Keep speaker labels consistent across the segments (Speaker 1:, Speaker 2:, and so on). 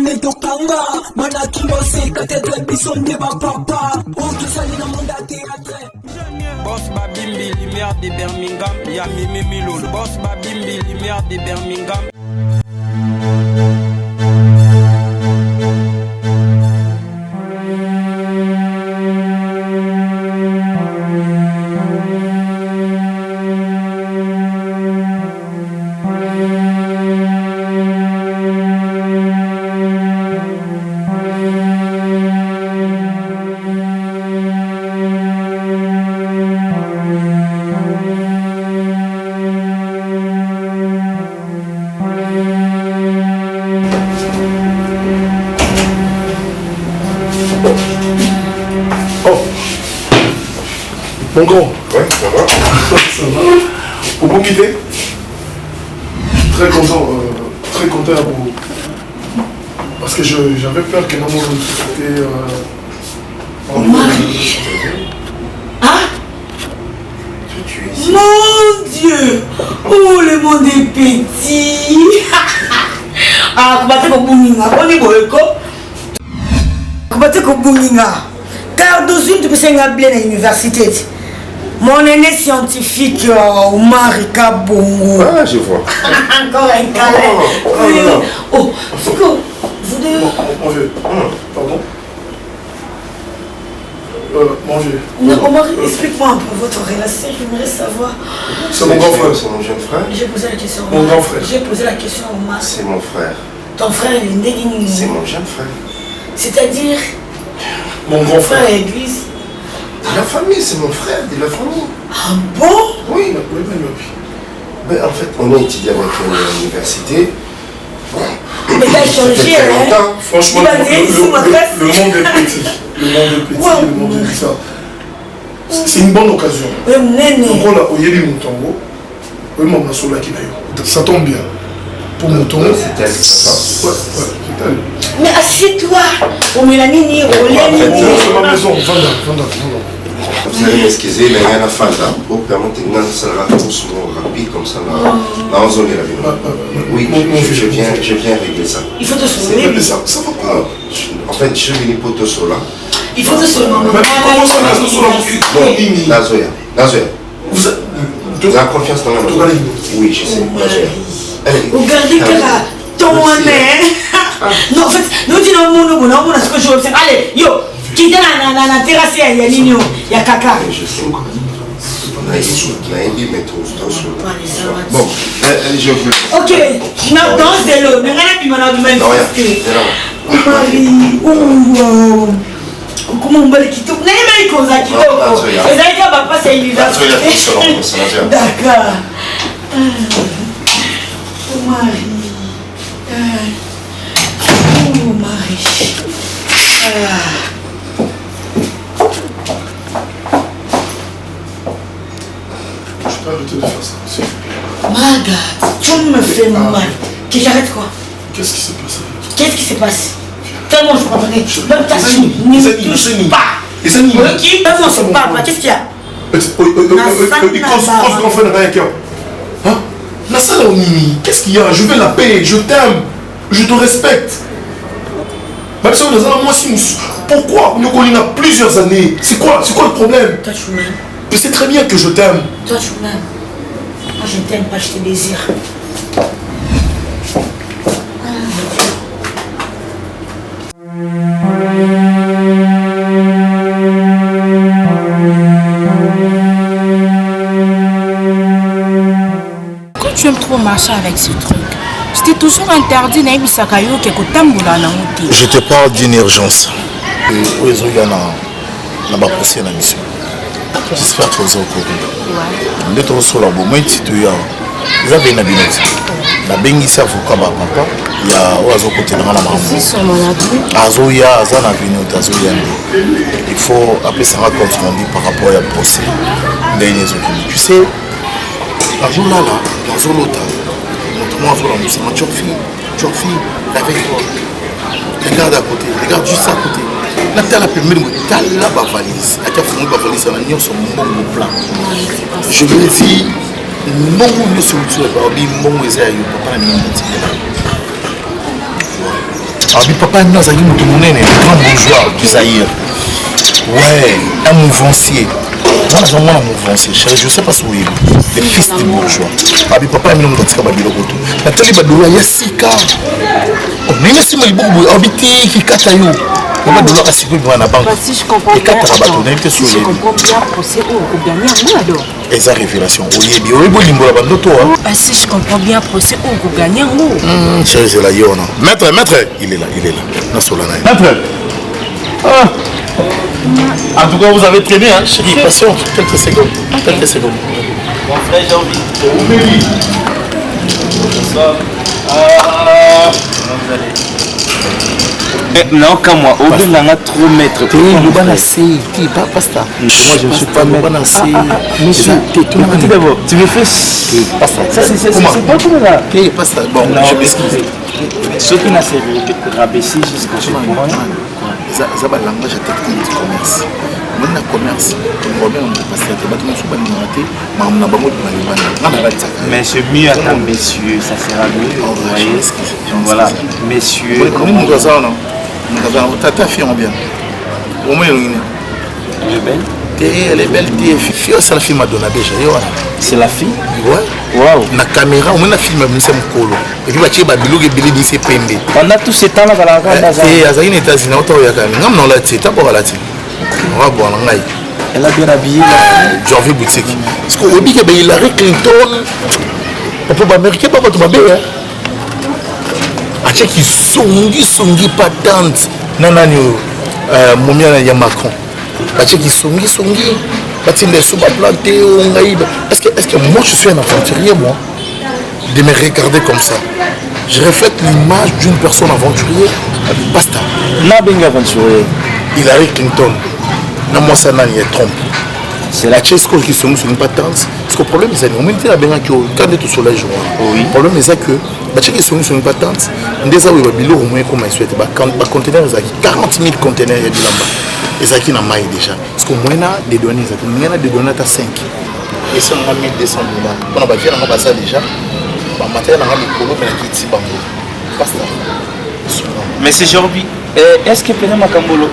Speaker 1: Mune tokanga mana kilose katedre bisonde ba papa Oki sali na monde théâtre
Speaker 2: Boss Babimbi lumière de Birmingham ya Mimi Milou Boss Babimbi lumière de Birmingham.
Speaker 3: Mon grand.
Speaker 4: Ouais, ça va.
Speaker 3: Ça va. Pour vous quitter, très content à vous. Parce que j'avais peur que maman c'était.
Speaker 5: Marie. Hein?
Speaker 4: Tu es ici.
Speaker 5: Mon Dieu! Oh, le monde est petit! Ah, comment tu Bouninga? On est boyko? Comment tu Bouninga? Car d'aujourd'hui, tu peux s'engager à l'université. Mon aîné scientifique, Marika Bongo.
Speaker 4: Ah, je vois.
Speaker 5: Encore un câlin. Oh, c'est que vous deux.
Speaker 3: Mon vieux. Pardon? Mon vieux.
Speaker 5: Non, Omar, explique-moi un peu votre relation, j'aimerais savoir.
Speaker 3: C'est mon grand frère.
Speaker 4: C'est mon jeune frère.
Speaker 5: J'ai posé la question à
Speaker 3: Mon
Speaker 5: Omar.
Speaker 3: grand frère.
Speaker 5: J'ai posé la question à Omar.
Speaker 4: C'est mon frère.
Speaker 5: Ton frère, il est né
Speaker 4: C'est mon jeune frère.
Speaker 5: C'est-à-dire,
Speaker 3: Mon grand
Speaker 5: frère
Speaker 3: frère.
Speaker 5: à l'église.
Speaker 4: De la famille, c'est mon frère, de la famille.
Speaker 5: Ah bon?
Speaker 4: Oui.
Speaker 3: Oui.
Speaker 4: Mais en fait, on est étudié avec l'université.
Speaker 5: Mais t'as changé, hein?
Speaker 3: Franchement,
Speaker 5: Il va dire ici, ma classe.
Speaker 3: le monde est petit. Le monde est petit,
Speaker 5: Ouais.
Speaker 3: le monde est ça. C'est une bonne occasion.
Speaker 5: Oui, néné.
Speaker 3: Donc là, au Yéli Moutongo, oui, mon masso là qui n'a ça tombe bien. Pour Moutongo.
Speaker 4: C'est elle, sa femme.
Speaker 3: Ouais, c'est elle.
Speaker 5: Mais assieds-toi. On met la nini, on
Speaker 4: En fait,
Speaker 5: l'aime.
Speaker 3: C'est ma maison, Vanda.
Speaker 4: Vous allez m'excuser, mais il y a la fin là. Pour permettre une accélération rapide comme ça. Là, on zone la vie. Oui, je viens régler ça.
Speaker 5: Il faut te
Speaker 3: Mais
Speaker 5: sauver.
Speaker 3: ça va pas.
Speaker 4: En fait, je suis venu pour te sauver là.
Speaker 5: Il faut te sauver, maman.
Speaker 3: Mais comment ça,
Speaker 4: Bon, Nazoya.
Speaker 3: Vous
Speaker 4: Vous avez confiance dans la maison? Oui, je sais. Nazoya. Allez.
Speaker 5: Regardez que là, ton nez. Non, en fait, nous disons mon ce que je veux faire. Allez, yo, quittez la terrasse, il y a Nino, il y a Kaka.
Speaker 4: Je sais. Naïbi, mais trop chaud. Bon, je vous.
Speaker 5: Ok, non, danse de l'eau. Mais rien plus maintenant de même.
Speaker 4: Non, rien.
Speaker 5: Marie, ouh. Comment on va le quitter? N'est pas comme ça, quitte. Les aïeux, papa, c'est l'université. D'accord. Oh, Marie. Oh, Marie.
Speaker 3: Je peux arrêter de faire ça, s'il vous plaît.
Speaker 5: Margaret, tu me fais mal. Que j'arrête quoi?
Speaker 3: Qu'est-ce qui s'est passé?
Speaker 5: Qu'est-ce qui se passe? Tellement je comprends. Même ta fille ne me touche pas.
Speaker 3: Les amis.
Speaker 5: Ok, même on se parle pas. Qu'est-ce qu'il y a?
Speaker 3: Il cause grand-frère n'a rien à cœur. Hein? Nassala Onini, qu'est-ce qu'il y a? Je veux la paix, je t'aime, je te respecte. Même si on est dans moi, pourquoi nous a plusieurs années? C'est quoi le problème?
Speaker 5: Toi tu m'aimes.
Speaker 3: Tu sais très bien que je t'aime.
Speaker 5: Toi tu m'aimes. Moi je t'aime pas, je te désire.
Speaker 6: Quand tu aimes trop marcher avec ce truc, je t'ai toujours interdit d'aller Sakayo que
Speaker 7: je te parle d'une urgence. Oui, il y en a poussé la mission. J'espère que vous avez compris. Nous sommes sur la bonne situation. Vous avez une habitude. La bengisi avocat papa, il y a oiseau côté de la maman. Azoya, Azana Vino, Azoya. Il faut appeler ça compte rendu par rapport à procès. Tu sais, la journée là, la zone lotale, montre-moi vraiment, c'est ma fille, réveille-toi. Regarde à côté, regarde juste à côté. Là, tu as la première valise. Tu as fait une valise, tu as son bon plan. Je me dis, non, nous sommes sur le bon, papa n'a mis Abi papa nous avons un grand bourgeois du Zaïre. Ouais, un mouvancier. Moi j'ai un mouvancier. Je ne sais pas si vous le fils du bourgeois. Abi papa nous avons un babilo koto. Nathalie Badoula Yassika. Oh mais si moi il habité qui katayo. Comment de l'autre c'est quoi na banque.
Speaker 6: Si je comprends bien.
Speaker 7: Si
Speaker 6: je comprends bien procès au gagner un mois.
Speaker 7: Et sa révélation. Oyebi oyebo limbola bandoto.
Speaker 6: Si je comprends bien procès au gagner un mot.
Speaker 7: Chérie c'est la yona. Maître, il est là. Na solana.
Speaker 8: Maître. En tout cas, vous avez très bien, hein,
Speaker 7: chérie. Patiente, quelques secondes.
Speaker 8: Mon frère, j'ai envie. Bonsoir. Comment vous allez? Non, comme moi, au bout d'un trop maître.
Speaker 7: Moi je ne suis pas monsieur,
Speaker 8: d'abord, tu me fais. Ça, c'est pas comme là.
Speaker 7: Bon, je m'excuse.
Speaker 8: Ce qui n'a servi que rabaisser jusqu'au moment.
Speaker 7: Ça va langage technique du commerce. Moi, le commerce,
Speaker 8: mais c'est mieux à messieurs, ça sera mieux. Vous voyez. Voilà, messieurs.
Speaker 7: Comment on doit ça, non? Ta fille en bien. Au moins,
Speaker 8: elle est belle.
Speaker 7: Elle est belle, fille. C'est la fille Madonna déjà.
Speaker 8: C'est la fille?
Speaker 7: Ouais.
Speaker 8: Waouh.
Speaker 7: La caméra, on a un film avec Mkolo. Et puis, tu vas bilou et bilou c'est pendé.
Speaker 8: Pendant tous ces temps-là, à la
Speaker 7: grande. Et à Zaïne, États-Unis, on t'a eu non, là, tu t'as pas là. On va boire l'anglais.
Speaker 8: Elle a bien habillé.
Speaker 7: Janvier boutique. Parce qu'au dit que Hillary Clinton, on peut pas américain, pas tout babé. Ache qui songi pas tante. Nanani, momia ya Macron. Ache qui songi. Batinde sous ma planté ou ngaïb. Est-ce que moi je suis un aventurier, moi, de me regarder comme ça? Je reflète l'image d'une personne aventurière. Basta.
Speaker 8: N'a bien aventurier.
Speaker 7: Hillary Clinton. Non, moi ça n'a ni trompe. C'est la chaise qui sont sur une patente. Parce que le problème c'est que quand on est tout sur la journée, le problème c'est que les chaise qui sont sur une patente, déjà oui, le au moins comme ils souhaitent, les conteneurs, 40 000 conteneurs et ça qui n'a pas déjà. Parce qu'au moins des données, il y en a des données à 5. Et ça on a 1 200 $. On a bâti ça déjà. Le matériel on a le colo mais qui tire bango.
Speaker 8: Mais c'est aujourd'hui. Est-ce que Pena Makambolo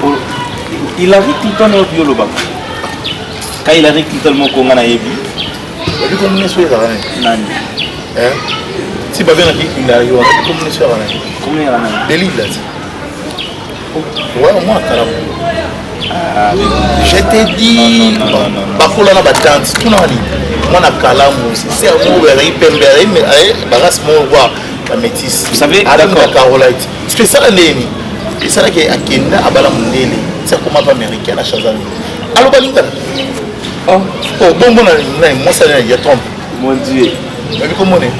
Speaker 8: il a dit Clinton au biolo bas. Quand il a dit Clinton mon conga na yebi.
Speaker 7: Il comme une soirée là.
Speaker 8: Nani.
Speaker 7: Si pas bien il a eu comme une soirée là.
Speaker 8: Comment il a nani.
Speaker 7: Délit là. Ouais, moi carrément. Je t'ai dit. Pas pour la battante, tout n'a rien. Moi na kalamu, c'est un mot il pembere mais bagas mo wa la métisse.
Speaker 8: Vous savez
Speaker 7: d'accord Carolite. Spécial ndeni. Et ça là qui akenda abala mundele. C'est comme un américain la Shazam. Allô Balinga. Oh bon moi ça il y a trompe.
Speaker 8: Mon Dieu.
Speaker 7: Mais comment on est?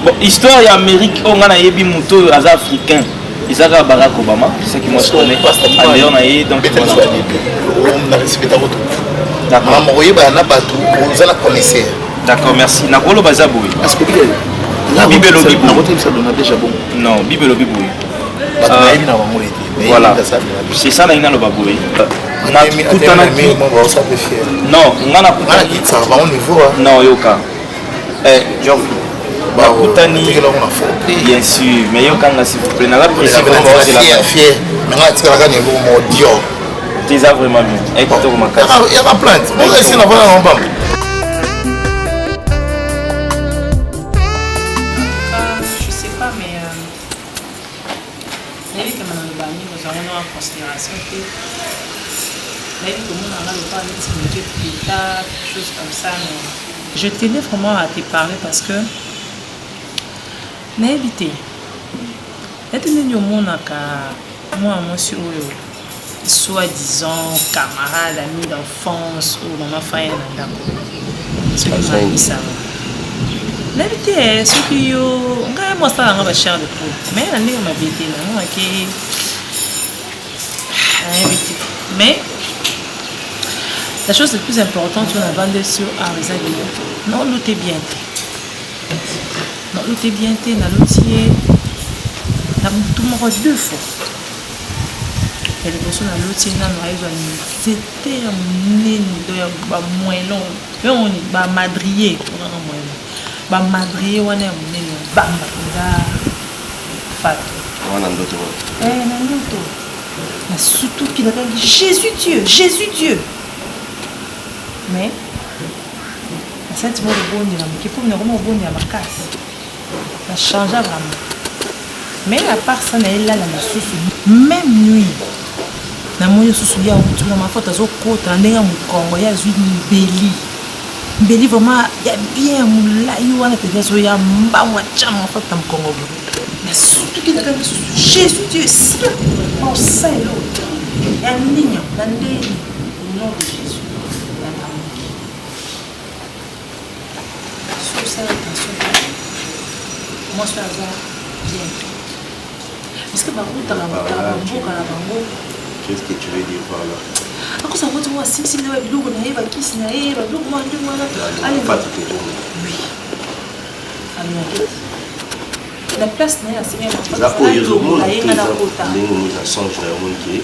Speaker 8: Bon histoire ya Amérique on a yebi muto az africain. Isaka Barack Obama, c'est qui moi je connais. D'ailleurs na yé donc
Speaker 7: on a respecté votre.
Speaker 8: D'accord.
Speaker 7: Maman voyez ba na batu, vous allez connaître.
Speaker 8: D'accord, merci. Na kolo bazaboui.
Speaker 7: Parce que
Speaker 8: Bibelo Bibo.
Speaker 7: Na votre ça donne déjà bon.
Speaker 8: Non, Bibelo Bibo.
Speaker 7: Voilà.
Speaker 8: C'est ça, il y a le baboué.
Speaker 7: Non,
Speaker 8: non, yoka. Bien sûr, mais yoka, s'il vous plaît, n'a pas
Speaker 7: fier.
Speaker 8: Tu es vraiment bien. Écoute,
Speaker 7: il y a ma plainte. On va essayer d'avoir un bambou.
Speaker 6: Considération que la vie, tout le monde en a le temps de d'État, quelque chose comme ça. Mais je tenais vraiment à te parler parce que n'a évité. Et tu n'es au monde moi suis soi-disant camarade, ami d'enfance ou maman faille dans ce qui m'a dit ça. N'a évité ce qui on gagne moi ça on va cher de tout. Mais la nègre m'a bêté non OK. Mais la chose la plus importante sur la bande sur Arizagui, non lutter bien. Non lutter bien na loutier. Na tout mon deux fois. Et les personnes à loutier na c'était un nid de moins long. Mais on est ba madrier on a moins long. Ba madrier on est un nid bam da fat. Nandoto. Mais surtout qu'il a dit Jésus Dieu, Jésus Dieu. Mais, cette bonne qui peut me remonter bonne à ma casse. Ça change vraiment. Mais à part ça, là, même nuit. Na moyo susu ya utu na mafuta zo kota ndenga mukongo ya zwi mbeli. Mbeli vraiment ya bien mulai wana peut zo ya mbangwa chama mafuta mukongo. Mais surtout qu'il a quand même Jésus Dieu si au sein l'autre. Ya ninyo na ndeni au nom de Jésus. Sur ça attention. Moi je fais ça bien. Parce que par contre la boca la bango.
Speaker 4: Qu'est-ce que tu veux dire par là?
Speaker 6: Ako sa watu wa sisi lewe bilugo na eba kisi na eba bilugo mwa ndio mwana.
Speaker 4: Allez, pas tout est
Speaker 6: oui. La place na ya sema ma
Speaker 4: ça pour les hommes là et na kota. Nous na songe na monde qui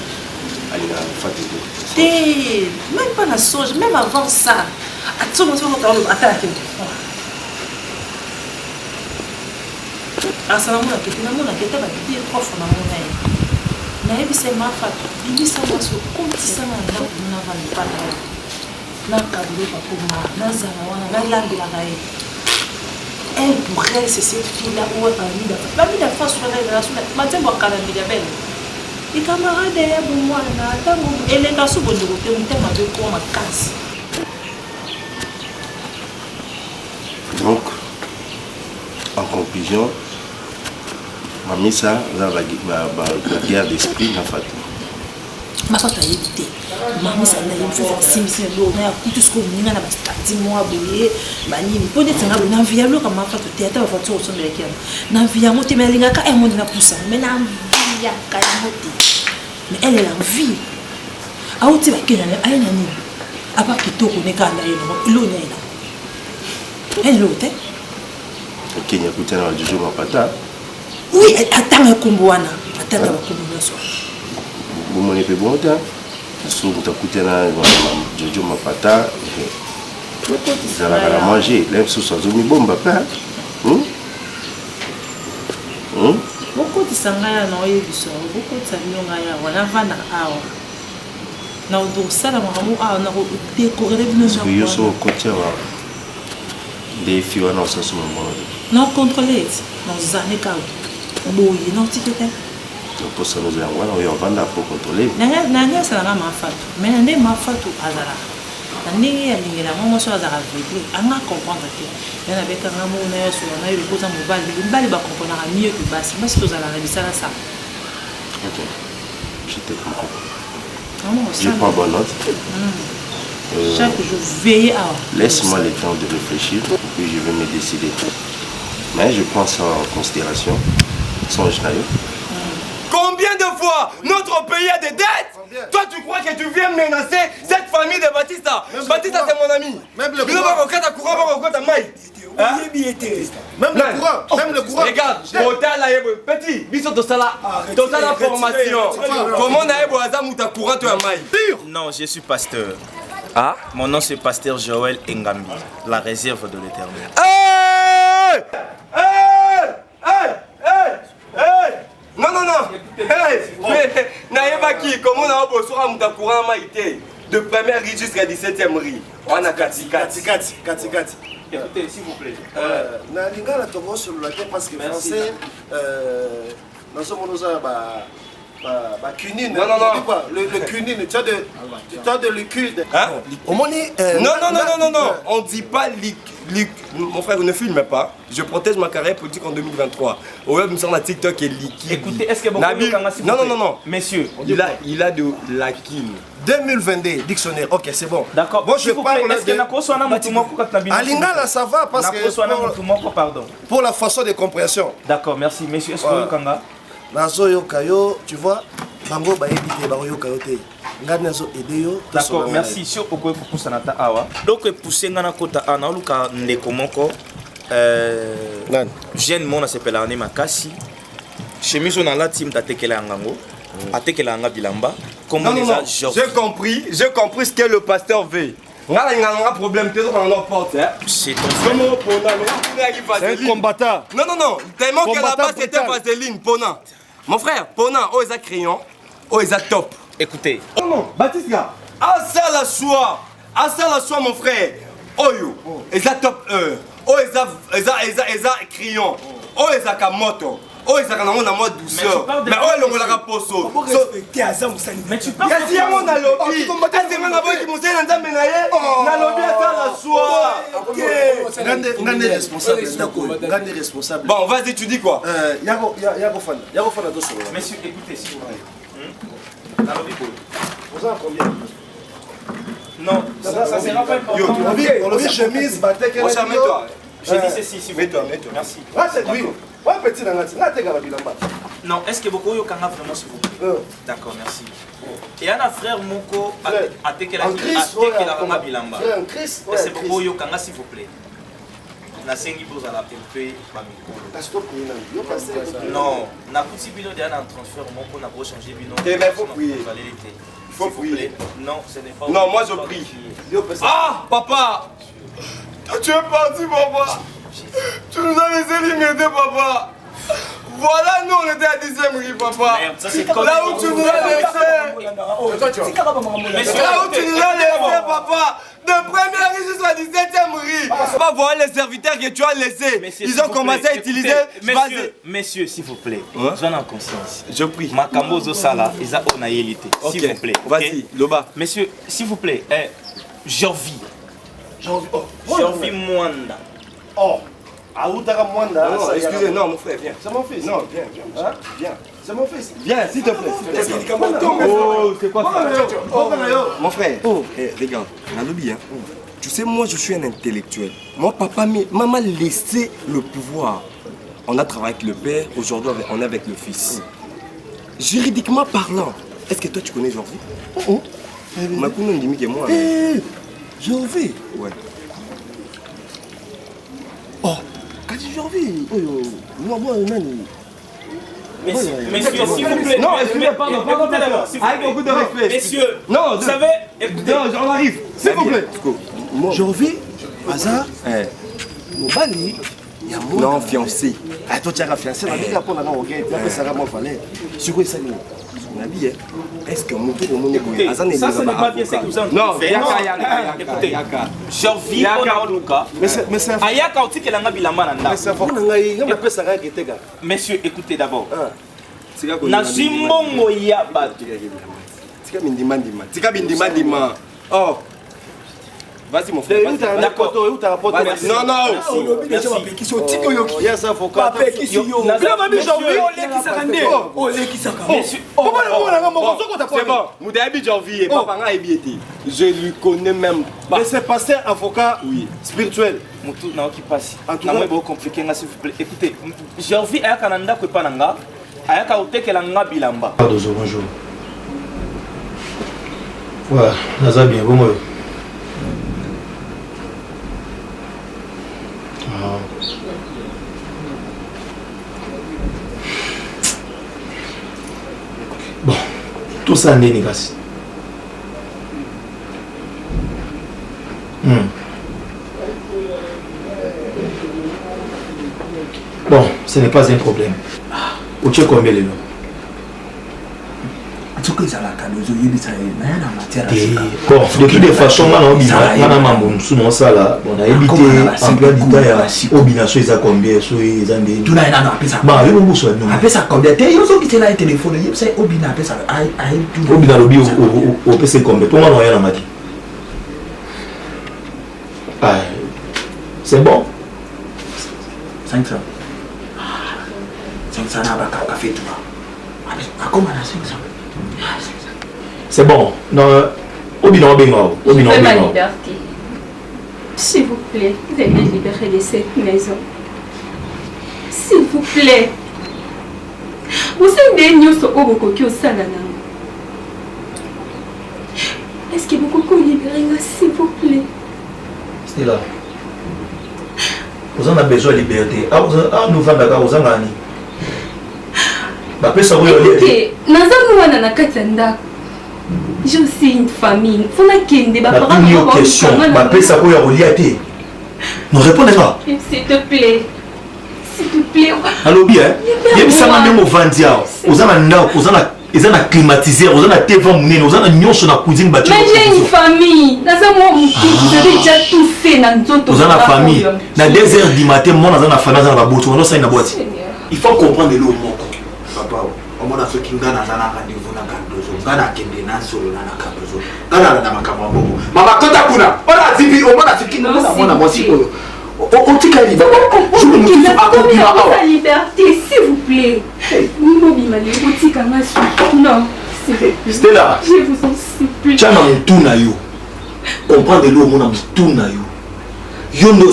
Speaker 4: allez na fatigué.
Speaker 6: Même pas na songe, même avant ça. Atso mo so ko attaque. Asa na mona kete ba dire prof na mona. Naebisa mafatu bimisa maso kotisanga na kuna vali pana na kabilo bakoma na zala wana na lambela kae. Elle pourrait c'est cette fille là où elle a face sur la relation matembo kala belle et camarade ya bon na tango elle est kaso bondo ko tema de ko ma casse.
Speaker 4: Donc en conclusion Mamisa, la guerre d'esprit n'a pas tout.
Speaker 6: Ma fata yebite. Mamisa na yebite simisi lo na kutu sko ninga na bastati mo aboye banini pone tsanga na via lo kama fata théâtre va fata so mbele kiana. Na via mote melinga ka monde na poussa mais na via ka mote. Mais elle est la vie. A uti ba kena na aina ni. Apa kitoko ne ka na yeno lo ne na. Elle l'autre.
Speaker 4: OK, ni écouter na Jojo Mapata.
Speaker 6: Oui, attends un combo wana. Attends un combo na so.
Speaker 4: Bon mon épée bon temps. So tu écouter na Jojo Mapata. Ça va manger, lève sous sa zone bomba pas.
Speaker 6: Beaucoup de sangaya na oyebiso, beaucoup de sangaya wana vana awa. Na do sala mamu awa na ko décorer bino so.
Speaker 4: Yo so côté wa. Des filles wana so so mo.
Speaker 6: Non contrôler, non zane ka. Boy, non ticket.
Speaker 4: Pour ça nous allons on va pour contrôler.
Speaker 6: Nanga ça na ma fatu. Mais nande ma fatu azara. Nande ya lingela mama so azara vivre. Anga comprendre que na beka ngamo na so na yo poza mobali, mbali ba comprendre mieux que basi. Mais si tozala na bisala ça.
Speaker 4: OK. Je te comprends.
Speaker 6: Je
Speaker 4: Je prends bonne note.
Speaker 6: Chaque jour veiller à.
Speaker 4: Laisse-moi le temps de réfléchir puis je vais me décider. Mais je prends ça en considération. Songe naïf.
Speaker 9: Combien de fois notre pays a des dettes? Toi tu crois que tu viens menacer cette famille de Batista? Batista c'est mon ami. Même le courant. Même le courant. Regarde, petit, biso de ça la formation. Comment on a eu ta courant tu as maille?
Speaker 8: Non, je suis pasteur. Ah? Mon nom c'est pasteur Joël Engambi, la réserve de l'Éternel.
Speaker 9: Non. Mais Naïbaki, comment on a besoin de ta courant maïté? De première rue jusqu'à 17e rue. On a Kati.
Speaker 8: Écoutez, s'il vous plaît.
Speaker 10: Nalinga la tomo sur la tête parce que français, dans ce monde bah cunine.
Speaker 9: Non.
Speaker 10: Le cunine, tu as de liquide.
Speaker 9: Hein? Non.
Speaker 10: Non.
Speaker 9: On dit pas liquide. Mon frère, ne filme pas. Je protège ma carrière politique en 2023. Au web, nous sommes à TikTok et liquide.
Speaker 8: Écoutez, est-ce que beaucoup
Speaker 9: Non.
Speaker 8: Messieurs,
Speaker 9: il a de laquine.
Speaker 10: 2022, dictionnaire. OK, c'est bon.
Speaker 8: D'accord.
Speaker 10: Bon, je parle
Speaker 8: est-ce que Nakoswana Mutumoko Katabina?
Speaker 10: Alingala, ça va parce que
Speaker 8: pardon.
Speaker 10: Pour la façon de compréhension.
Speaker 8: D'accord, merci. Messieurs, est-ce que Kanga
Speaker 10: Nazo Kayo, tu vois, Bango ba éviter ba yo kayote. Nganazo edeyo.
Speaker 8: D'accord, merci. Si on peut pousser nata awa. Donc pousser ngana kota ana luka ndeko moko jeune mona s'appelle Arne Makasi. Chemise on a la team tatekela ngango. Atekela nga bilamba. Comment les a
Speaker 9: j'ai compris ce que le pasteur veut. On a un problème, tu es dans notre porte.
Speaker 8: C'est
Speaker 10: un combattant.
Speaker 9: Non. Tellement que là-bas c'était vaseline, Pona. Mon frère, Pona, oh, ils ont crayon, oh, ils ont top.
Speaker 8: Écoutez.
Speaker 9: Oh non, Baptiste, là. Ah, ça la soie, mon frère. Oh, yo, ils ont top 1. Oh, ils ont crayon. Oh, ils ont moto. Oh, ils ont en mode douceur. Mais oh, ils ont la poso.
Speaker 8: Mais tu parles
Speaker 9: de quoi? Mon lobby. Est-ce que mon lobby qui m'a dit na lobby à la soie.
Speaker 10: Grande responsable.
Speaker 9: Bon, vas-y, tu dis quoi?
Speaker 10: Yako Fana dos.
Speaker 8: Messieurs, écoutez, s'il vous plaît.
Speaker 10: Vous en combien?
Speaker 8: Non, ça sera pas important.
Speaker 10: On a vu chemise, batek.
Speaker 9: Mets-toi.
Speaker 8: J'ai dit ceci, s'il vous plaît.
Speaker 9: Mets-toi.
Speaker 8: Merci.
Speaker 10: Ah, c'est lui. Ouais, petit Nangati. Là, t'es gars, bilamba.
Speaker 8: Non, est-ce que beaucoup de gens vraiment s'il vous plaît? D'accord, merci. Et un frère Moko a été la bilamba. C'est beaucoup de gens s'il vous plaît. Na sengi boza la pepe ba mikolo. Non, na kuti bino de un transfert Moko na pour changer bino.
Speaker 9: Eh ben faut prier.
Speaker 8: Il faut prier. Non, ce n'est pas.
Speaker 9: Non, moi je prie. Ah, papa. Tu es parti, papa. Tu nous as laissé limiter, papa. Voilà, nous on était à 10e rue, papa. Là où tu nous as laissé. Là où tu nous as laissé, papa. De première rue jusqu'à 17e rue. Pas voir les serviteurs que tu as laissés. Ils ont commencé à utiliser.
Speaker 8: Messieurs, s'il vous plaît, j'en ai conscience.
Speaker 9: Je prie.
Speaker 8: Makambozo Sala, ils ont onayélité. S'il vous plaît.
Speaker 9: Vas-y, Loba.
Speaker 8: Messieurs, s'il vous plaît, Jorvi Mwanda.
Speaker 10: Oh, Aoutara Mwanda.
Speaker 9: Non, excusez, non, mon frère, viens.
Speaker 10: C'est mon fils.
Speaker 9: Non, viens. Viens.
Speaker 10: C'est mon fils.
Speaker 9: Viens, s'il te plaît. Oh, c'est quoi ça? Mon frère, regarde, Nalobi, hein. Tu sais, moi je suis un intellectuel. Mon papa m'a laissé le pouvoir. On a travaillé avec le père, aujourd'hui on est avec le fils. Juridiquement parlant, est-ce que toi tu connais Jorvi? Ma cousine dit que moi.
Speaker 10: Jorvi?
Speaker 9: Ouais.
Speaker 10: Oh, quand tu Jorvi? Moi, Nani.
Speaker 8: Messieurs, s'il vous plaît.
Speaker 9: Non, excusez, pardon. Avec beaucoup de respect.
Speaker 8: Messieurs,
Speaker 9: non,
Speaker 8: vous savez, écoutez.
Speaker 9: Non, on arrive. S'il vous plaît.
Speaker 10: Jorvi, Aza, Mobali,
Speaker 9: non, fiancé.
Speaker 10: Ah, toi, tu as fiancé. La vie, pour la langue, tu as fait ça, moi, fallait. Sur quoi ça?
Speaker 9: Nabi, est-ce que mon tour au monde
Speaker 8: est ça, ce n'est pas bien ce que vous avez fait. Non, écoutez, Jorvi, Ayaka, aussi que la bilamba nanda. Messieurs, écoutez d'abord. Nazimongo Yabatu.
Speaker 9: Tika bindima. Oh. Vas-y mon frère.
Speaker 8: D'accord.
Speaker 9: Non, non. Je lui connais même pas.
Speaker 10: Mais c'est passé avocat spirituel.
Speaker 8: En tout cas, c'est compliqué, s'il vous plaît. Écoutez, j'ai envie à Kananda que Pananga, à Kaote que l'anga bilamba.
Speaker 11: Bonjour. Ouais, Naza bien, bon. Bon, tout ça n'est pas si. Bon, ce n'est pas un problème. Où tu es combien les noms? Bon, de toutes les façons, on a évité emploi du temps au bination ils ont combien sur les années. Tout là, bah, il y a beaucoup de noms. Après ça, combien? Il y a qui te l'a téléphone. Il y a au bina, après ça, au bina lobby au PC combien? Tout le monde a rien à dire. C'est bon. 500. 500 n'a pas café tout là. Comment on a 500? C'est bon. Non, Obino,
Speaker 12: ma liberté. S'il vous plaît, veuillez me libérer de cette maison. S'il vous plaît. Vous savez, nous sommes au Boko au Salana. Est-ce que vous pouvez libérer, s'il vous plaît?
Speaker 11: C'est là. Vous en avez besoin de liberté. Nous venons d'accord, vous en avez.
Speaker 12: Écoutez, j'ai aussi une famille. Faut pas qu'il y ait des parents qui ont
Speaker 11: question. Nous répondons pas.
Speaker 12: S'il te plaît. s'il te plaît.
Speaker 11: Alobi, yebisanga ndenge ovandi awa oza na ndako oza na climatiseur oza na tv monene oza na nyonso na cuisine
Speaker 12: mais j'ai une famille naza mwa moke vous avez déjà tout fait na nzoto
Speaker 11: oza na famille na 2h du matin mona aza na famille aza na baboti ono osali na boîte il faut comprendre elo moko papa omona soki nga naza na rendez-vous na kandozo nga nakende nasolola na kandozo nga nalanda makambo ya mbongo mama kota kuna ona zipi omona soki mona mwasi oyo otika liba
Speaker 12: la liberté s'il vous plaît mobima otika ngasu non
Speaker 11: Stella
Speaker 12: je vous en supplie
Speaker 11: tshana motuna yo comprendre elo omona motuna yo yo nde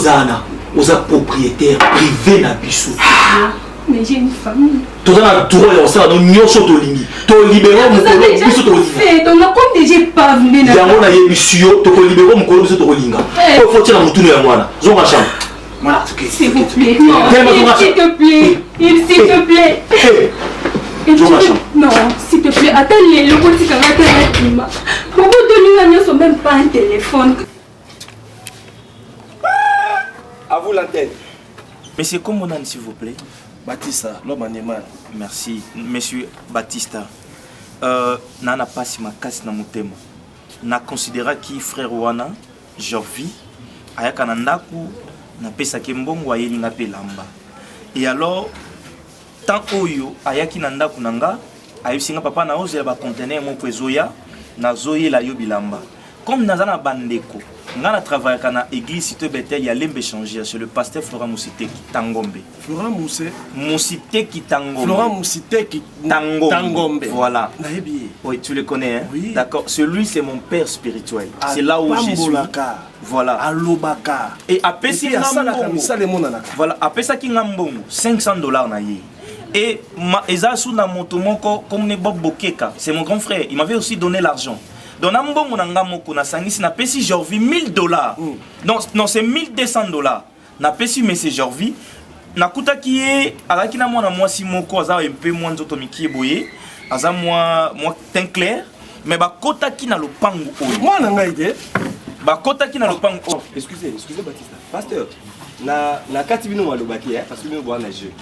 Speaker 11: oza propriétaire privé na biso
Speaker 12: mais j'ai une famille
Speaker 11: toza na droit ya kosala no nyonso tolingi tolibere mokolo biso tokolinga yango nayebisi yo tokolibere mokolo biso tokolinga po fo tia na motuna ya mwana zonga chambre
Speaker 12: s'il vous plaît non s'il te plaît s'il te plaît non s'il te plaît attends le kotika ngata na kima bongo tolinga nyonso même pas un téléphone.
Speaker 10: À vous l'antenne.
Speaker 8: Monsieur Komonan, s'il vous plaît.
Speaker 10: Batista, l'homme animal.
Speaker 8: Merci, monsieur Batista. Nana pasi makasi na mutema. Na considéra ki frère wana, Jorvi, ayaka na ndaku na pesa ke mbongo ayelinga pe lamba. Et alors, tant oyo ayaki na ndaku nanga, ayebisinga papa na ozo ya ba conteneur moko ezoya na zoye la yo bilamba. Comme nazana bandeko, ngana travaille kana église Cité Bethel ya lembe changer c'est le pasteur Florent Moussité qui Tangombe.
Speaker 10: Florent
Speaker 8: Moussité qui Tangombe.
Speaker 10: Florent Moussité qui
Speaker 8: Tangombe. Voilà.
Speaker 10: Naebi.
Speaker 8: Oui, tu le connais hein?
Speaker 10: Oui.
Speaker 8: D'accord. Celui c'est mon père spirituel. C'est là où je suis. Voilà.
Speaker 10: Alobaka.
Speaker 8: Et après si voilà, après ça qui ngambongo $500 na ye. Et eza sous na motomoko comme ne Bob Bokeka, c'est mon grand frère, il m'avait aussi donné l'argent. Donc nambongo na ngamoko na sangisi na pesi Jorvi $1000. Non, c'est $1200. Na pesi mais c'est Jorvi. Na kuta ki e alaki na mwana mwasi moko aza un peu moins nzoto miki boye. Aza moi teint clair, mais ba kota ki na lopango oyo.
Speaker 10: Mwana ngai te.
Speaker 8: Ba kota ki na lopango.
Speaker 9: Excusez Baptiste. Pasteur, na kati bino malobaki parce que bino boana jeu.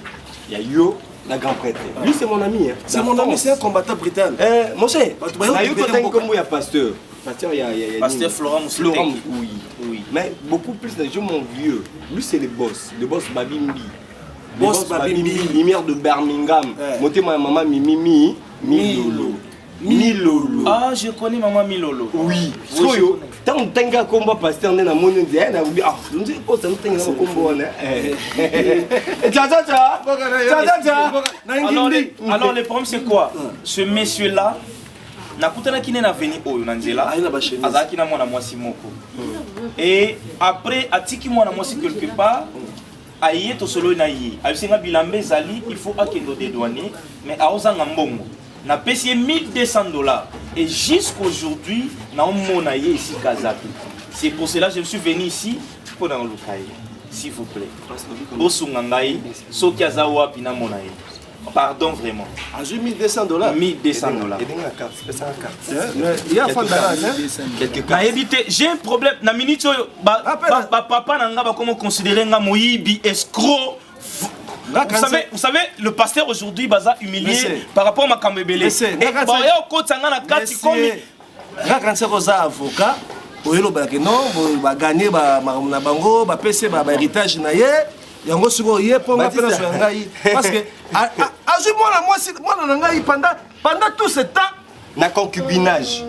Speaker 9: Il y a yo la grand prêtre. Lui c'est mon ami.
Speaker 10: C'est mon ami, c'est un combattant britannique.
Speaker 9: Mon cher, il y a pasteur. Pasteur, il y a
Speaker 8: pasteur Florent Moussité.
Speaker 9: Oui. Mais beaucoup plus de gens, mon vieux. Lui c'est le boss Babimbi.
Speaker 10: Boss Babimbi,
Speaker 9: lumière de Birmingham. Montez ma maman Mimi Milolo.
Speaker 8: Ah, je connais maman Milolo.
Speaker 9: Oui. Soyo. Tant que combat pasteur na monde ndé na ubi ah, nous dit ko tant que na combo na.
Speaker 8: Alors le problème c'est quoi? Ce monsieur là nakutana kine na veni oyo na nzela azaki na mwana mwasi moko. Et après atiki mwana mwasi quelque part aye to solo na yi. Abisinga bilambe zali il faut akendo dédouaner mais aozanga mbongo. Na payé $1200 et jusqu'aujourd'hui na mona ye ici Kazaki. C'est pour cela que je suis venu ici pour dans le cahier. S'il vous plaît. Bosungangai soki azawa pina mona ye. Pardon vraiment.
Speaker 10: À $1200. $1200. Il y a
Speaker 8: j'ai un problème na minute papa nanga ba comment considérer nga moyibi escroc. Vous savez, le pasteur aujourd'hui baza humilié par rapport à ma kambebele. Et baya okotanga na kati komi.
Speaker 10: Quand rosa avocat, oyelo ba non, ba gagner ba na bango, ba PC ba héritage na ye. Yango suko ye ponga pena so ngai parce que azu moi na ngai pendant tout ce temps
Speaker 9: na concubinage.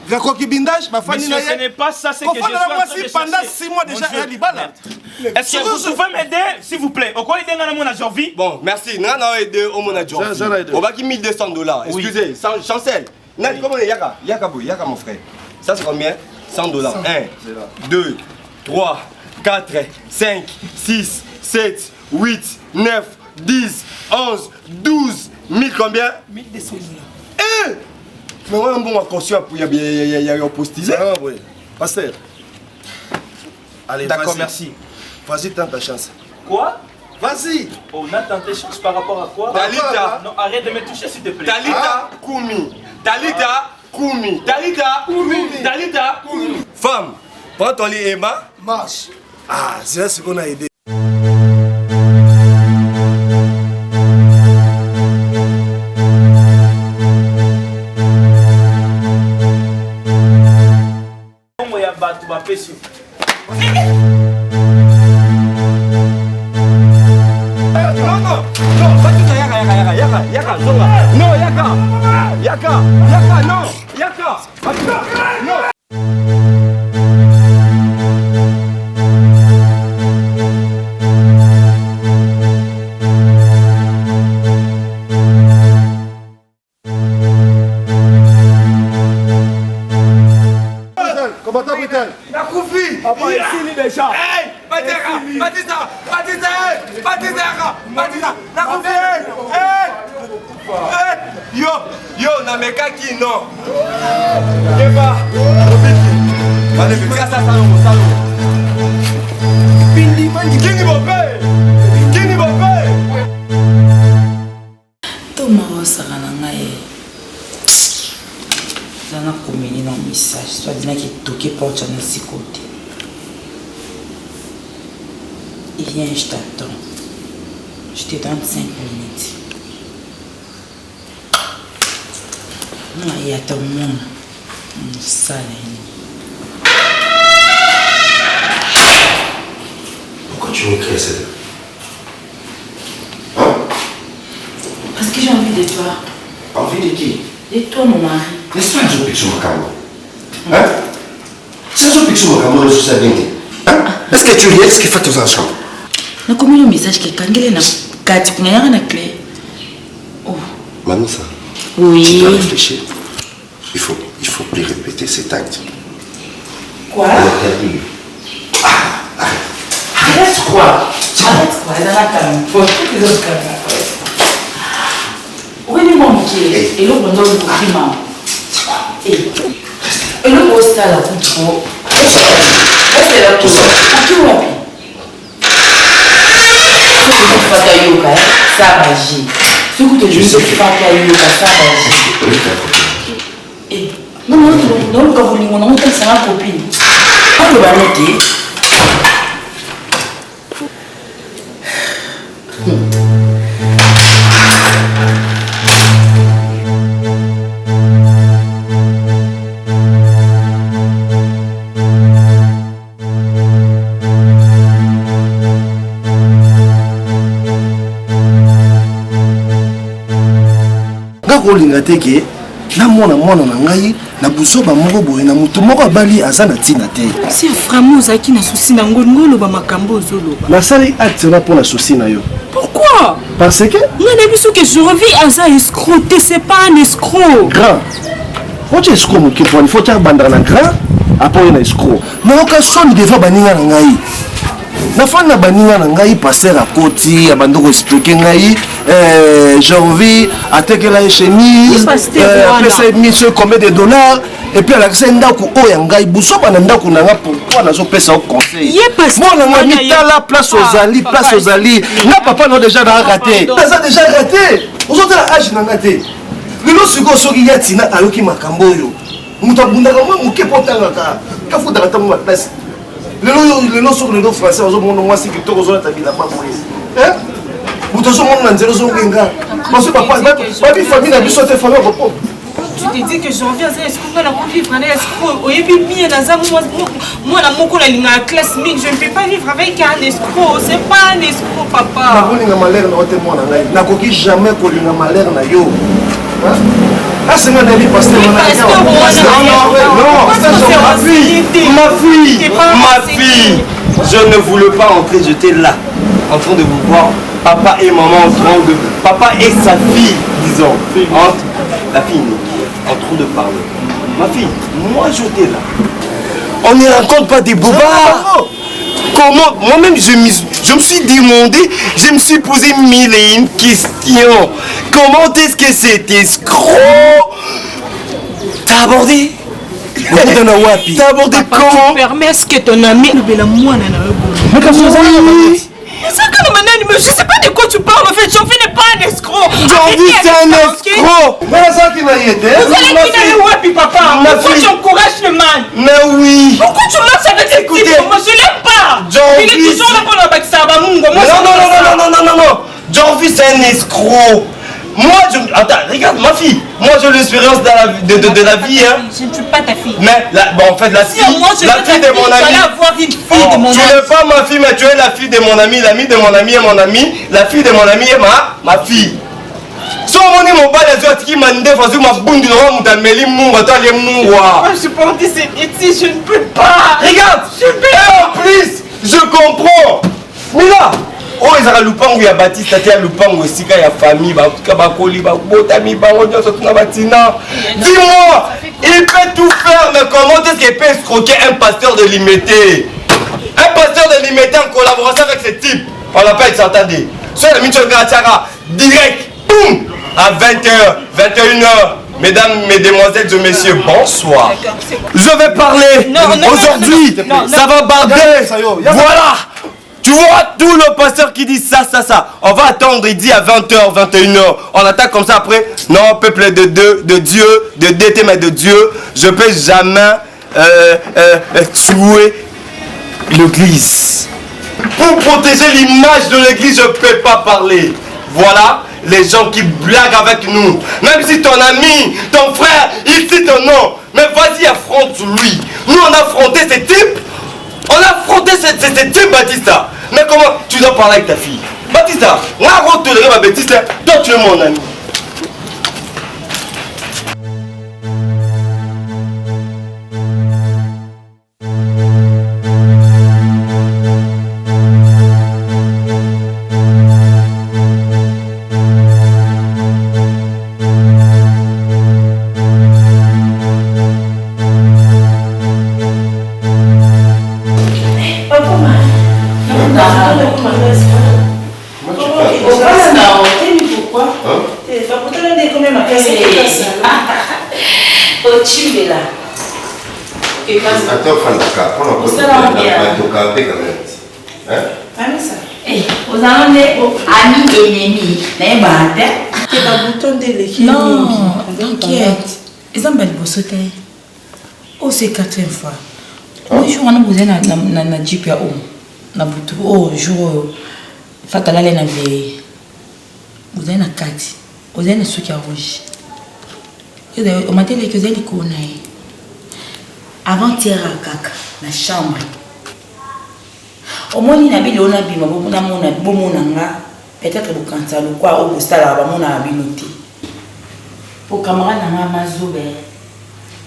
Speaker 8: Concubinage, ma famille n'a ce n'est pas ça, c'est que je suis en train de
Speaker 10: pendant 6 mois déjà à Libala.
Speaker 8: Est-ce que vous pouvez m'aider, s'il vous plaît? Pourquoi il est dans mon Jorvi?
Speaker 9: Bon, merci. Non, aidé au mon Jorvi. On va qu'il $1200. Excusez, chancel. Comment Yaka mon frère. Ça c'est combien? $100. 1, 2, 3, 4, 5, 6, 7, 8, 9, 10, 11, 12, 1000 combien?
Speaker 10: $1200.
Speaker 9: Mais on a un bon conscient pour y a postisé.
Speaker 10: Oui. Pasteur. Allez,
Speaker 8: d'accord, merci.
Speaker 10: Vas-y, tente ta chance.
Speaker 8: Quoi?
Speaker 10: Vas-y.
Speaker 8: On a tenté chance par rapport à quoi?
Speaker 9: Talita.
Speaker 8: Non, arrête de me toucher s'il te plaît.
Speaker 9: Talita Koumi. Talita Koumi. Dalita. Dalita. Femme, prends ton lit, Emma.
Speaker 10: Marche. Ah, c'est là ce qu'on a aidé.
Speaker 9: Yo, na meka qui non. Eva, allez, mais ça Kini bopé.
Speaker 6: Toma osaka na ngai. Zana komeni na message, soit dina qui toqué porte na sikote. Et viens, je t'attends. Je te donne 5 minutes. Il y a ton monde. Ça,
Speaker 4: Pourquoi tu me cries cette
Speaker 6: Parce que j'ai envie de toi.
Speaker 4: Envie de qui?
Speaker 6: De toi, mon mari.
Speaker 4: N'est-ce pas un picture Makambo? Hein? C'est un picture Makambo de société. Est-ce que tu lis ce qu'il fait tous ensemble?
Speaker 6: Na comme le message que kangele na kati kuna na clé. Oh.
Speaker 4: Manissa.
Speaker 6: Oui.
Speaker 4: Tu dois réfléchir. Il faut plus répéter cet acte.
Speaker 6: Quoi?
Speaker 4: Arrête quoi?
Speaker 6: Arrête quoi? Dans la calme. Faut que les autres calment. Oui, mais mon pied. Et l'autre, on doit le prima. Et l'autre, c'est la couture. C'est la couture. Ça va agir. Ce que tu dis, c'est que ça va agir. Non, quand vous l'avez montré, c'est ma copine. Quand vous l'avez noté.
Speaker 10: olinga teke na mwana na ngai na buzoba moko boye na mutu moko abali aza na tina te.
Speaker 6: C'est vraiment Zaki na souci na ngolo ba makambo zoloba.
Speaker 10: Na sali acte na pour la souci na yo.
Speaker 6: Pourquoi?
Speaker 10: Parce que
Speaker 6: na biso que je revis à ça escroquer, c'est pas un escroc.
Speaker 10: Grand. Faut tu escroc mo ki faut tu bandra na grand après na escroc. Na occasion devant baninga na ngai. Na fa na baninga na ngai passer à côté abando ko expliquer ngai j'ai envie attaquer la chemise après ça monsieur combien de dollars et puis la senda ko oya ngai buso bana ndako na nga pourquoi na zo pesa au conseil bon na mita la place aux ali na papa non déjà dans raté ça déjà raté aux autres âge na ngate lelo siko soki ya tina ayoki makambo yo muto bundaka mo muke potanga ka futa ka tamu place lelo soko lelo français ozo mono mwasi kitoko zo tabila pa moye muto zo mono nzelo zo ngenga parce que papa babi famille na biso te famille ko.
Speaker 6: Tu te dis que je reviens à escroc la vivre en escroc. Au début, moi, la moko la ligne à classe mix, je ne peux pas vivre avec un escroc. C'est pas un escroc, papa.
Speaker 10: Je ne peux jamais coller malheur na yo. Ah, c'est mon avis, pasteur.
Speaker 9: Ma fille, je ne voulais pas entrer, j'étais là, en train de vous voir. Papa et maman en train de... Papa et sa fille, disons. La fille en train de parler. Ma fille, moi j'étais là. On ne raconte pas des bobards. Comment? Moi-même je me suis demandé, je me suis posé 1001 questions. Comment est-ce que cet escroc t'a abordé? T'as abordé comment?
Speaker 6: Tu permets ce que ton ami le la moine
Speaker 10: mais comme ça
Speaker 6: je sais pas de quoi tu parles, en fait, Jean-Phil n'est pas un escroc.
Speaker 9: Jean-Vie, c'est un escroc.
Speaker 10: Mais ça qui m'a été.
Speaker 6: Vous allez quitter le wapi, papa. Pourquoi tu encourages le mal?
Speaker 9: Mais oui.
Speaker 6: Pourquoi tu marches avec cette type? Moi, je l'aime pas. Il est toujours là pour la Baksaba Mungo.
Speaker 9: Non. Jean-Vie, c'est un escroc. Moi, attends, regarde ma fille. Moi, j'ai l'expérience de la vie. Hein.
Speaker 6: Je ne suis pas ta fille.
Speaker 9: Mais, en fait, la fille de mon ami.
Speaker 6: Tu allais avoir une fille de mon ami.
Speaker 9: Tu n'es pas ma fille, mais tu es la fille de mon ami. L'ami de mon ami est mon ami. La fille de mon ami est ma fille. Si on dit mon père, les autres qui m'ont dit, ma boum du roi, mon ameli, mon toi, les mourois.
Speaker 6: Moi, je peux dire ces bêtises, je ne peux pas.
Speaker 9: Regarde. Et en plus, je comprends. Mais là. Oh, ils ont lupango ya Baptiste, il y a lupango aussi, il y a famille, il y a dis-moi, il peut tout faire, mais comment est-ce qu'il peut escroquer un pasteur de Limité? Un pasteur de Limité en collaboration avec ce type. On l'appelle, s'entendez. Sur le Michel Gratiara, direct, boum, à 20h, 21h. Mesdames, mesdemoiselles et messieurs, bonsoir. Je vais parler aujourd'hui. Ça va barder. Voilà. Tu vois tout le pasteur qui dit ça. On va attendre, il dit à 20h, 21h. On attaque comme ça après. Non, peuple de Dieu, de DT, mais de Dieu. Je ne peux jamais tuer l'église. Pour protéger l'image de l'église, je ne peux pas parler. Voilà les gens qui blaguent avec nous. Même si ton ami, ton frère, il dit ton nom. Mais vas-y, affronte lui. Nous, on a affronté ce type. On a affronté ce type, Baptista. Mais comment tu dois parler avec ta fille? Baptista, moi, Baptista, toi, tu es mon ami.
Speaker 4: Attends, Fandaka, on
Speaker 13: vous allez amis ennemis,
Speaker 5: non, t'inquiète. Ils ont belle bossoté. Oh, c'est 4e fois. Oui, je vais na jeep ya na butu. Oh, jour fatala na veille. Vous avez na 4. Vous avez na suki ya rouge. On m'a dit que vous avez les avant-hier à Kaka, la chambre. Au moins, il y a des gens qui ont peut-être que quand ça le quoi au stade là, on a habilité. Pour camarade n'a pas mazoué.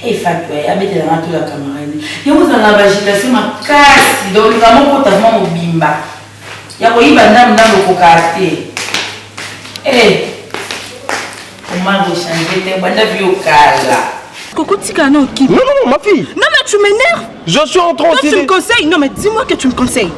Speaker 5: Et fatoué, avec la main de la camarade. Il y a une agitation ma casse, donc il y a mon totalement au bimba. Il y a une bandam dans le cocaté. Eh, comment vous changez tes bandes vieux cala?
Speaker 6: Coco Ticano qui?
Speaker 9: Non, ma fille.
Speaker 6: Non, mais tu m'énerves.
Speaker 9: Je suis en train de...
Speaker 6: Toi, tu me conseilles. Non, mais dis-moi que tu me conseilles.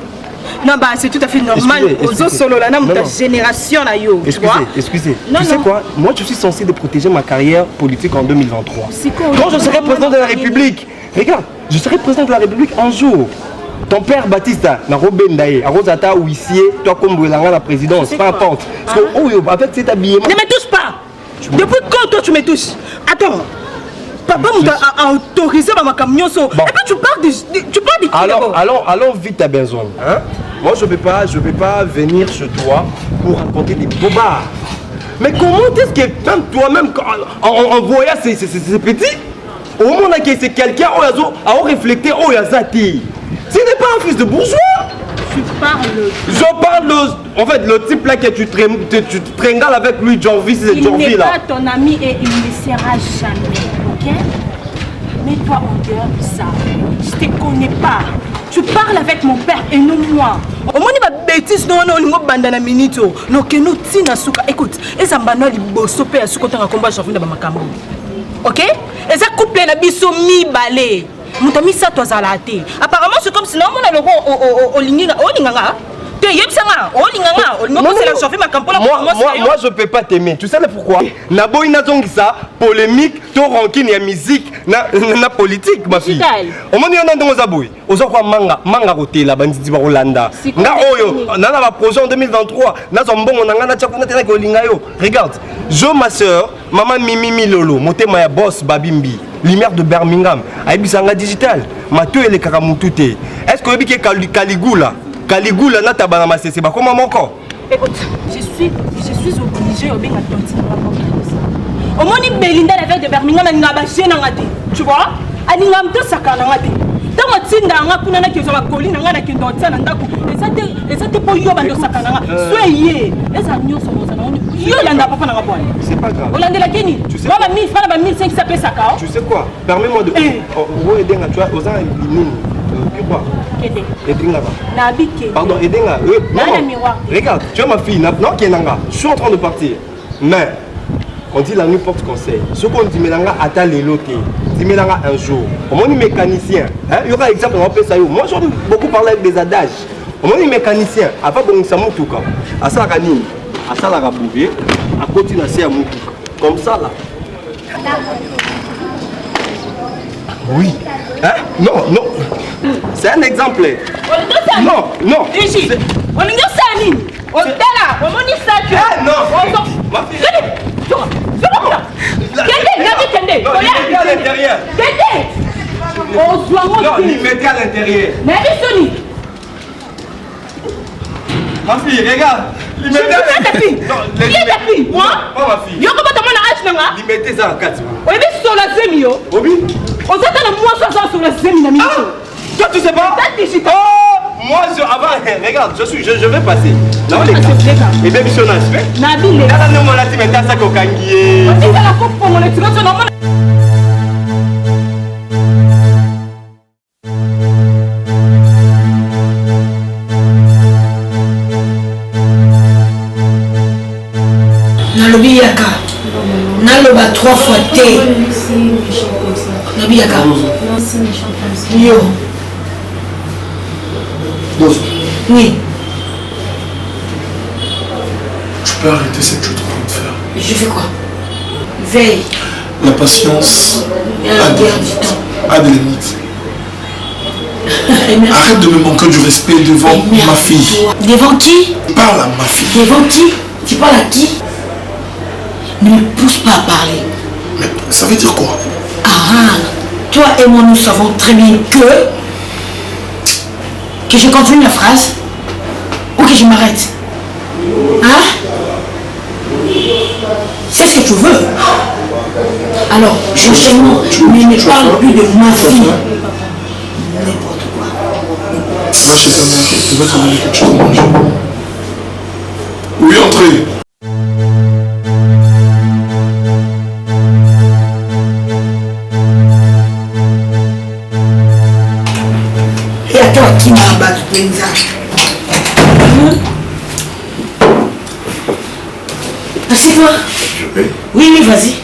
Speaker 6: Non, bah, c'est tout à fait normal. Aux autres solo, là, ta génération, là, yo.
Speaker 9: Excusez. Tu sais quoi? Moi, je suis censé de protéger ma carrière politique en 2023. Quand je serai président de la République, regarde, je serai président de la République un jour. Ton père Baptista, na Robendaye, à Rosata ou ici, toi comme la présidence, peu importe. Parce que, oh, avec cet habillement.
Speaker 6: Ne me touche pas. Depuis quand toi tu me touches? Attends. Papa m'a autorisé ma camion. Et puis tu parles de
Speaker 9: allons vite à besoin. Hein? Moi je peux pas venir chez toi pour raconter des bobards. Mais comment est-ce que même toi-même en voyant ces petits, au moment où c'est quelqu'un a réfléchi au Yazati. Ce n'est pas un fils de bourgeois.
Speaker 6: Tu parles.
Speaker 9: Je parle en fait le type là que tu tringales avec lui, Jean-Vie, c'est Jean-Vie là.
Speaker 6: Il n'est pas ton ami et il ne sera jamais, ok? Mets-toi en dehors de ça. Je ne te connais pas. Tu parles avec mon père et non moi. Au moins il va bêtise non bandana minito. Non que nous tina suka. Écoute, et ça m'a dit bosope à suka tanga combat chafunda ba makambo. Ok? Et ça couple na biso mi balé. Moutami ça toi zalate. Apparemment c'est comme si non on a le au linganga.
Speaker 9: Moi, je peux pas t'aimer. Tu sais pourquoi? Naboy Nazongisa, polémique, to rancune, y a musique, na politique, ma fille. Au moment où on a dans Zaboui, aux enfants manga roté la bandit Rolanda. Na oyo, nana va projet en 2023. Na zombon on a na tchakuna tena ko lingayo. Regarde, Jo ma sœur, maman Mimi Lolo, monté ma boss Babimbi, lumière de Birmingham, Aibisanga digital. Mathieu et les Karamutute. Est-ce que vous avez Caligula? Caligula n'a pas de c'est pas comment encore?
Speaker 6: Écoute, je suis obligée de bien au moins Belinda la veille de Birmingham elle n'a pas gêné tu vois? Elle n'a pas sakana ngati. Tant que tu n'as pas pu que ça colline ngana qui doit être ndako. Et ça te pour yo bando sakana. Soyez. Les amis sont aux yo landa papa na ngapone.
Speaker 9: C'est pas grave.
Speaker 6: Olanda la keni. Moi 1000 francs ba 1500 ça peut saka.
Speaker 9: Tu sais quoi? Permets-moi de vous aider tu vois aux ans nini. Quoi? Pardon, Edenga. Regarde, tu es ma fille. Non, Kenanga. Je suis en train de partir. Mais, on dit la nuit porte conseil. Ce qu'on dit, Mélanga, attends les lotés. Dit Mélanga un jour. Au moins, mécanicien. Il y aura exemple, on va faire ça. Moi, j'ai beaucoup parlé avec des adages. Au moins, mécanicien. Avant, on s'en moque tout cas. À ça, Rani. À ça, la raboubé. À continuer à se faire comme ça, là. Oui. Hein? Non, non. C'est un exemple. Non, non.
Speaker 6: Ici. On est salé. On est là. On est salé.
Speaker 9: Ah non. Ma fille. Mettez à l'intérieur. Non, il mettez à l'intérieur. Ma fille, regarde. Il mettez à l'intérieur.
Speaker 6: Qui est ta fille? Moi?
Speaker 9: Pas ma fille.
Speaker 6: Yo comment t'as mon âge?
Speaker 9: Il mettez ça en 4.
Speaker 6: Oui, mais sur la zemi yo.
Speaker 9: Oui.
Speaker 6: On s'attend à moi sur la zemi na minute.
Speaker 9: Toi tu sais pas? Oh, moi je regarde, je vais passer. Là on est là. Et bien mission aspect.
Speaker 6: Nabi le.
Speaker 9: Là non mon lati mettre ça ko kangié.
Speaker 6: On dit la coupe pour mon étudiant normal.
Speaker 5: Nalobi yaka. Naloba 3 fois T. Nalobi yaka. Yo. Oui.
Speaker 3: Tu peux arrêter ce que tu es en train de faire.
Speaker 5: Je fais quoi? Veille.
Speaker 3: La patience a des limites. Arrête de me manquer du respect devant ma fille.
Speaker 5: Devant qui?
Speaker 3: Parle à ma fille.
Speaker 5: Devant qui? Tu parles à qui? Ne me pousse pas à parler.
Speaker 3: Mais ça veut dire quoi?
Speaker 5: Ah, toi et moi nous savons très bien que je continue la phrase ou que je m'arrête. Hein? C'est ce que tu veux. Alors, j'enchaîne, mais ne parle plus de ma fille. N'importe quoi.
Speaker 3: Va chez ta mère, tu vas te donner quelque chose à manger. Oui, entrez.
Speaker 5: Et à toi qui m'a battu Penza. Assieds-toi.
Speaker 3: Je paye.
Speaker 5: Oui, oui, vas-y.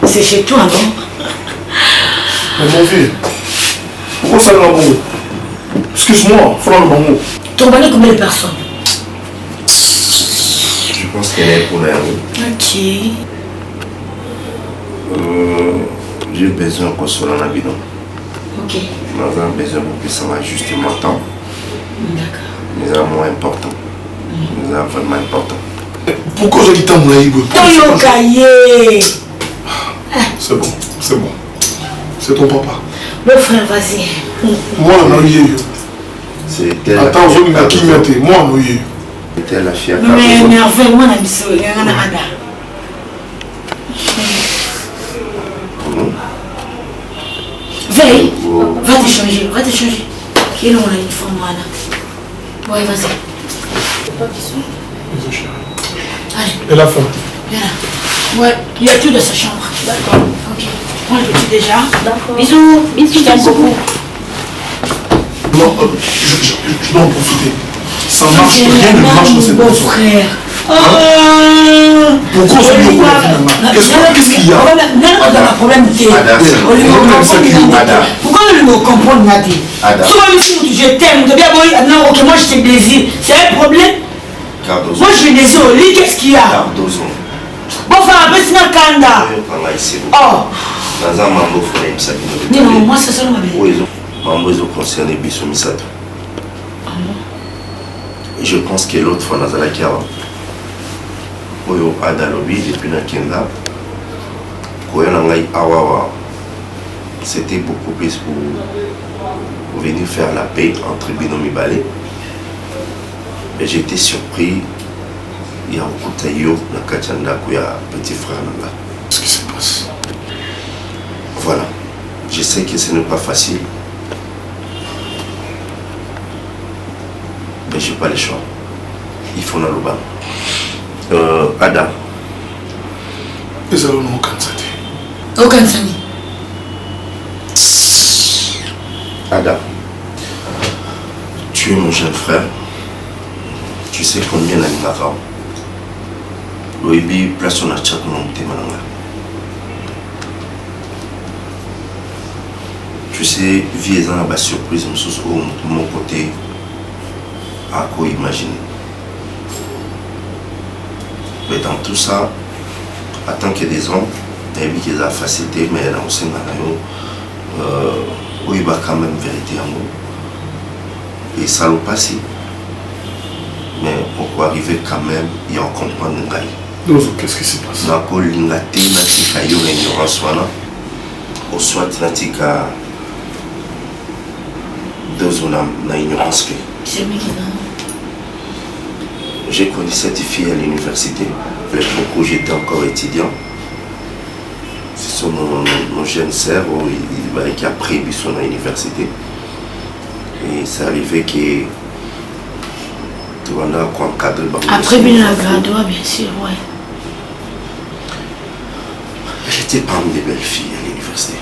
Speaker 5: C'est chez toi, non?
Speaker 3: Mais mon vieux, pourquoi faire le bon? Excuse-moi, faut le bon mot.
Speaker 5: Ton balai combien de personnes?
Speaker 4: Je pense qu'elle est pour la route.
Speaker 5: Ok.
Speaker 4: J'ai besoin qu'on soit dans la bidon.
Speaker 5: Ok.
Speaker 4: Nous avons besoin pour que ça va justement temps.
Speaker 5: D'accord.
Speaker 4: Nous avons moins important. Nous avons vraiment important.
Speaker 3: Pourquoi j'ai dit tant mon aïe? C'est bon, c'est bon. C'est ton papa.
Speaker 5: Mon frère, vas-y.
Speaker 3: Moi, on a eu.
Speaker 4: C'était
Speaker 3: attends, je vais qui mettre. Moi, on a eu.
Speaker 4: C'était la fille à
Speaker 5: mais enfin, moi, on a mis ça. Il y a un ada. Veille, va te changer, va te changer. Qui est là, on a une forme, voilà. Ouais, vas-y. Allez.
Speaker 3: Et la femme?
Speaker 5: Viens là. Ouais, il y a tout dans sa chambre. D'accord. Ok. Prends le petit déjà. D'accord. Bisous. Bisous. Je t'aime beaucoup.
Speaker 3: Non, je dois en profiter. Ça marche, rien ne marche dans cette maison.
Speaker 5: Frère.
Speaker 3: Pourquoi on se dit qu'est-ce qu'il y a?
Speaker 5: Problème. Pourquoi on ne comprend pas? Je t'aime, non, ok, moi je te plaisir. C'est un problème. Moi je suis désolé, qu'est-ce qu'il y a? Bon, enfin, après c'est un kanda. Oh. Non, moi c'est ça le
Speaker 4: je pense que l'autre fois, c'était beaucoup plus pour venir faire la paix entre Binomi Balé. Mais j'étais surpris. Il y a beaucoup de taillots dans Kachanda, il y a un petit frère là.
Speaker 3: Qu'est-ce qui se passe?
Speaker 4: Voilà. Je sais que ce n'est pas facile. Mais je n'ai pas le choix. Il faut dans le bas. Ada.
Speaker 3: Nous allons au Kansani.
Speaker 5: Au Kansani.
Speaker 4: Ada. Tu es mon jeune frère. Tu sais combien la Nigara. Loibi, place on a chat mon témananga. Tu sais, vie est dans la surprise, de mon côté. À quoi imaginer. Mais dans tout ça, en tant que des hommes, il y a eu la facilité, mais là aussi, il y a quand même vérité en nous. Et ça l'a passé. Mais on peut arriver quand même et on comprend le gars.
Speaker 3: Qu'est-ce qui se passe?
Speaker 4: Donc, on a l'ignorance, on soit l'antika deux zones d'ignorance. J'ai connu cette fille à l'université. À l'époque où j'étais encore étudiant. C'est son mon jeune sœur qui a pris son université. Et c'est arrivé que tout le monde a encadré.
Speaker 5: Après, bien la graduée, bien sûr, ouais.
Speaker 4: J'étais parmi des belles filles à l'université.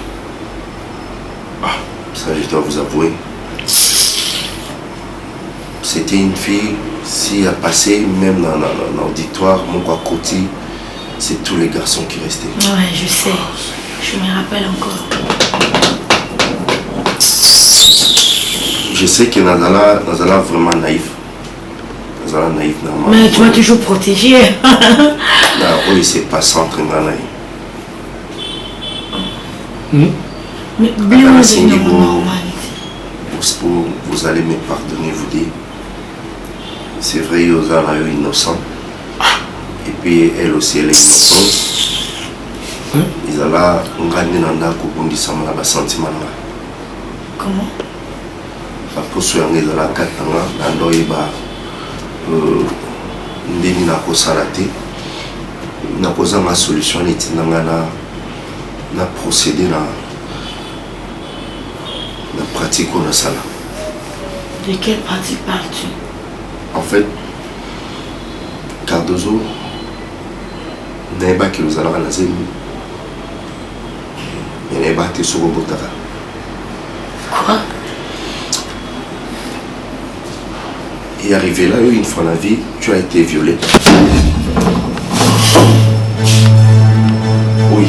Speaker 4: Ça, je dois vous avouer. C'était une fille, si elle passait, même dans l'auditoire, mon côté, c'est tous les garçons qui restaient.
Speaker 5: Ouais, je sais. Je me rappelle encore.
Speaker 4: Je sais que Nazala vraiment naïf. Nazala naïf, normalement.
Speaker 5: Mais tu m'as toujours protégé.
Speaker 4: Non, oui, c'est pas centre naïf.
Speaker 5: Mais bien, c'est
Speaker 4: vous allez me pardonner, vous dire. C'est vrai, Yozana est innocent. Et puis elle aussi, elle est innocente. Ils allaient gagner dans la coupe de sentiment.
Speaker 5: Comment?
Speaker 4: Pour ceux qui ont été dans la katanga, dans le ndeni na kosalate na kozanga solution etinanga na procéder na pratique on a ça là.
Speaker 5: De quelle pratique parles-tu?
Speaker 4: En fait, Cardozo n'est pas que nous allons à la zéro. Il n'est pas que sur le botara.
Speaker 5: Quoi?
Speaker 4: Et arrivé là, une fois dans la vie, tu as été violé. Oui.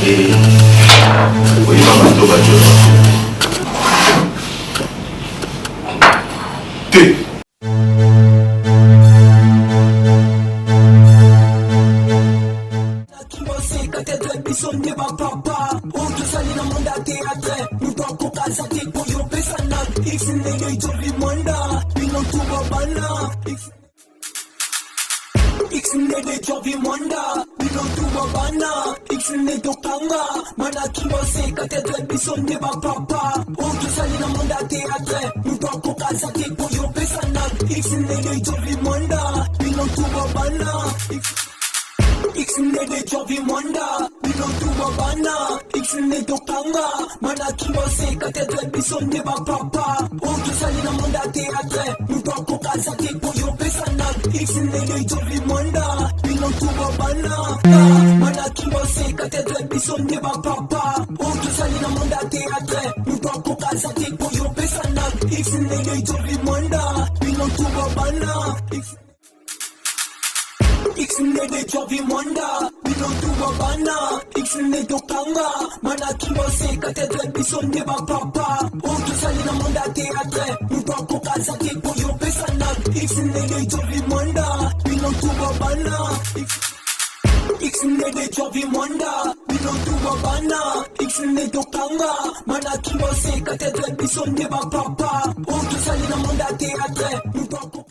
Speaker 4: Et oui, maman, tu vas dire. T'es.
Speaker 1: X-Nege Jovi Mwanda, Bino Tuba Bana. X-Nege Jovi Mwanda, Bino Tuba Bana. X-Nege Kanga, Mana Kimose, Catedral Bison de Papa. Oki Salina Mwanda Teatre, Mupako Kazaki Koyo Pesanag. X-Nege Jovi Mwanda, Bino Tuba Bana. X-Nege Jovi Mwanda, Bino Tuba Bana. X-Nege Kanga, Mana Kimose, Catedral Bison de Papa. Oki Salina Mwanda Teatre,